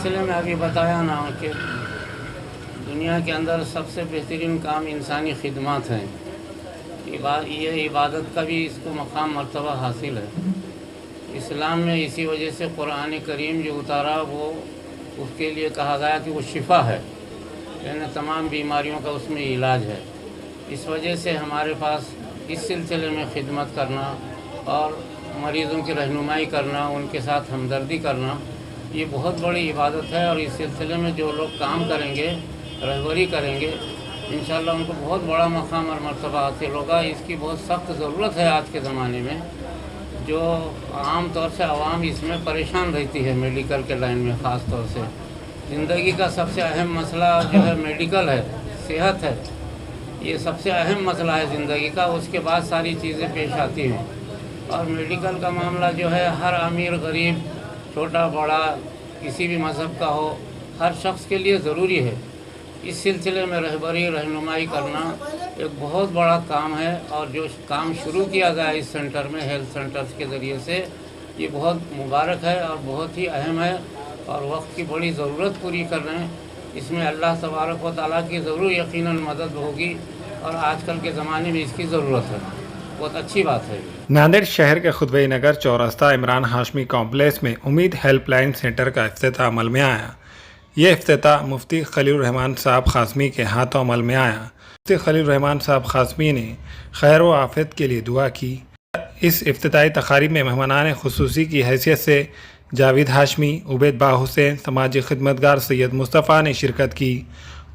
सिलसिले में अभी बताया ना कि दुनिया के अंदर सबसे बेहतरीन काम इंसानी खिदमत है। ये इबादत का भी इसको मकाम मर्तबा हासिल है इस्लाम में। इसी वजह से कुरान करीम जो उतारा वो उसके लिए कहा गया कि वो शिफा है, यानी तमाम बीमारियों का उसमें इलाज है। इस वजह से हमारे पास इस सिलसिले में खिदमत करना और मरीज़ों की रहनुमाई करना, उनके साथ हमदर्दी करना, ये बहुत बड़ी इबादत है। और इस सिलसिले में जो लोग काम करेंगे, रहबरी करेंगे, इंशाअल्लाह उनको बहुत बड़ा मकाम और मर्तबा हासिल होगा। इसकी बहुत सख्त ज़रूरत है आज के ज़माने में, जो आम तौर से आवाम इसमें परेशान रहती है। मेडिकल के लाइन में ख़ास तौर से ज़िंदगी का सबसे अहम मसला जो है मेडिकल है, सेहत है। ये सबसे अहम मसला है ज़िंदगी का, उसके बाद सारी चीज़ें पेश आती हैं। और मेडिकल का मामला जो है हर अमीर गरीब, छोटा बड़ा, किसी भी मज़हब का हो, हर शख्स के लिए ज़रूरी है। इस सिलसिले में रहबरी रहनुमाई करना एक बहुत बड़ा काम है। और जो काम शुरू किया गया इस सेंटर में, हेल्थ सेंटर्स के ज़रिए से, ये बहुत मुबारक है और बहुत ही अहम है और वक्त की बड़ी ज़रूरत पूरी कर रहे हैं। इसमें अल्लाह तबारक व तआला की ज़रूर यकीनन मदद होगी और आजकल के ज़माने में इसकी ज़रूरत है। बहुत अच्छी बात है। नांदेड़ शहर के खुतबई नगर चौरस्ता इमरान हाशमी कॉम्प्लेक्स में उम्मीद हेल्पलाइन सेंटर का इफ्तिताह अमल में आया। ये इफ्तिताह मुफ्ती खलील रहमान साहब खासमी के हाथों अमल में आया। मुफ्ती खलील रहमान साहब खासमी ने खैर व आफियत के लिए दुआ की। इस इफ्तिताही तकारीब में मेहमानान खुसूसी की हैसियत से जावेद हाशमी, उबैद बा हुसैन, समाजी खिदमतगार सैयद मुस्तफ़ा ने शिरकत की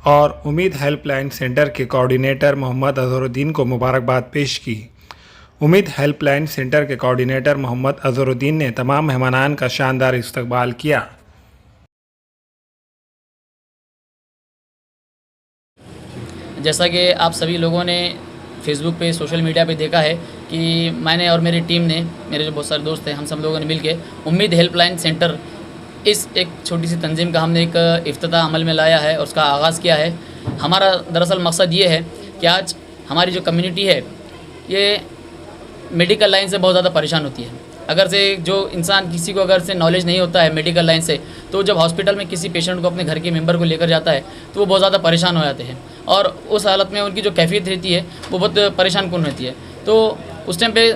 और उम्मीद हेल्पलाइन सेंटर के कोऑर्डिनेटर मोहम्मद अजहरुद्दीन को मुबारकबाद पेश की। उम्मीद हेल्पलाइन सेंटर के कोऑर्डिनेटर मोहम्मद अजहरुद्दीन ने तमाम मेहमानान का शानदार इस्तकबाल किया। जैसा कि आप सभी लोगों ने फेसबुक पे, सोशल मीडिया पे देखा है कि मैंने और मेरी टीम ने, मेरे जो बहुत सारे दोस्त हैं, हम सब लोगों ने मिलके उम्मीद हेल्पलाइन सेंटर, इस एक छोटी सी तंजीम का हमने एक इफ्तिताह अमल में लाया है और उसका आगाज़ किया है। हमारा दरअसल मकसद ये है कि आज हमारी जो कम्युनिटी है ये मेडिकल लाइन से बहुत ज़्यादा परेशान होती है। अगर से जो इंसान, किसी को अगर से नॉलेज नहीं होता है मेडिकल लाइन से, तो जब हॉस्पिटल में किसी पेशेंट को, अपने घर के मेंबर को लेकर जाता है तो वो बहुत ज़्यादा परेशान हो जाते हैं और उस हालत में उनकी जो कैफियत रहती है वो बहुत परेशान कौन रहती है। तो उस टाइम पे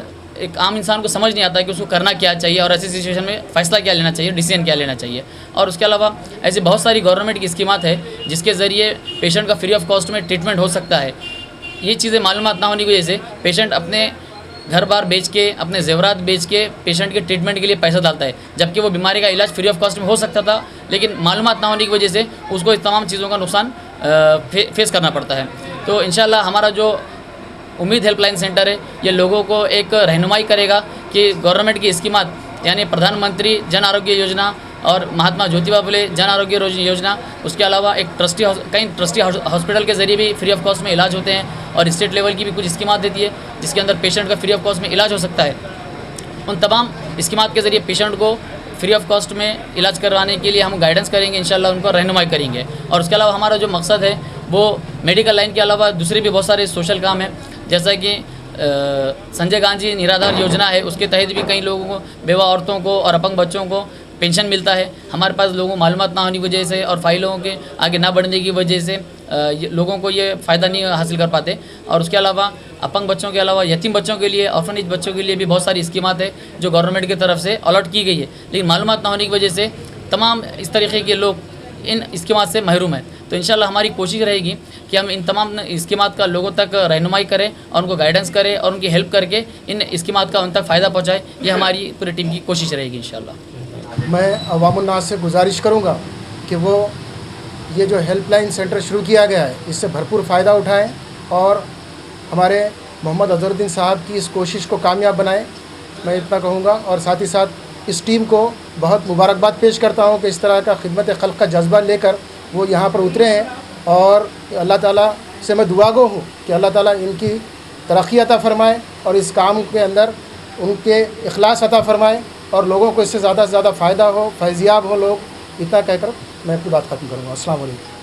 एक आम इंसान को समझ नहीं आता है कि उसको करना क्या चाहिए और ऐसी सिचुएशन में फ़ैसला क्या लेना चाहिए, डिसीजन क्या लेना चाहिए। और उसके अलावा ऐसी बहुत सारी गवर्नमेंट की स्कीमात है जिसके ज़रिए पेशेंट का फ्री ऑफ कॉस्ट में ट्रीटमेंट हो सकता है। ये चीज़ें मालूमात ना होने की वजह से पेशेंट अपने घर बार बेच के, अपने जेवरात बेच के पेशेंट के ट्रीटमेंट के लिए पैसा डालता है, जबकि वो बीमारी का इलाज फ्री ऑफ कॉस्ट में हो सकता था, लेकिन मालूमात ना होने की वजह से उसको इस तमाम चीज़ों का नुकसान फेस करना पड़ता है। तो इंशाल्लाह हमारा जो उम्मीद हेल्पलाइन सेंटर है ये लोगों को एक रहनुमाई करेगा कि गवर्नमेंट की स्कीमात, यानी प्रधानमंत्री जन आरोग्य योजना और महात्मा ज्योतिबा फुले जन आरोग्य योजना, उसके अलावा एक कई ट्रस्टी हॉस्पिटल के ज़रिए भी फ्री ऑफ कॉस्ट में इलाज होते हैं और स्टेट लेवल की भी कुछ स्कीमात देती है जिसके अंदर पेशेंट का फ्री ऑफ कॉस्ट में इलाज हो सकता है। उन तमाम स्कीमात के ज़रिए पेशेंट को फ्री ऑफ कॉस्ट में इलाज करवाने के लिए हम गाइडेंस करेंगे, इंशाल्लाह उनको रहनुमाई करेंगे। और उसके अलावा हमारा जो मकसद है वो मेडिकल लाइन के अलावा दूसरे भी बहुत सारे सोशल काम हैं, जैसा कि संजय गांधी निराधार योजना है, उसके तहत भी कई लोगों को, बेवा औरतों को और अपंग बच्चों को पेंशन मिलता है। हमारे पास लोगों को मालूमात ना होने की वजह से और फाइलों के आगे ना बढ़ने की वजह से लोगों को ये फ़ायदा नहीं हासिल कर पाते। और उसके अलावा अपंग बच्चों के अलावा यतीम बच्चों के लिए, ऑर्फनेज बच्चों के लिए भी बहुत सारी स्कीमात है जो गवर्नमेंट की तरफ से अलॉट की गई है, लेकिन मालूमात ना होने की वजह से तमाम इस तरीके के लोग इन स्कीमात से महरूम है। तो इंशाल्लाह हमारी कोशिश रहेगी कि हम इन तमाम स्कीमात का लोगों तक रहनुमाई करें और उनको गाइडेंस करें और उनकी हेल्प करके इन स्कीमात का उन तक फ़ायदा पहुँचाए। ये हमारी पूरी टीम की कोशिश रहेगी इंशाल्लाह। मैं अवामुन्नास से गुजारिश करूँगा कि वो ये जो हेल्पलाइन सेंटर शुरू किया गया है इससे भरपूर फ़ायदा उठाएं और हमारे मोहम्मद अजहरुद्दीन साहब की इस कोशिश को कामयाब बनाएं। मैं इतना कहूँगा और साथ ही साथ इस टीम को बहुत मुबारकबाद पेश करता हूँ कि इस तरह का खिदमत खल्क़ का जज्बा लेकर वो यहाँ पर उतरे हैं। और अल्लाह ताला से मैं दुआगो हूँ कि अल्लाह ताला इनकी तरक्की अता फ़रमाए और इस काम के अंदर उनके इखलास अता फ़रमाए और लोगों को इससे ज़्यादा से ज़्यादा फ़ायदा हो, फैज़याब हो लोग। इतना कहकर मैं अपनी बात ख़त्म करूँगा। अस्सलाम वालेकुम।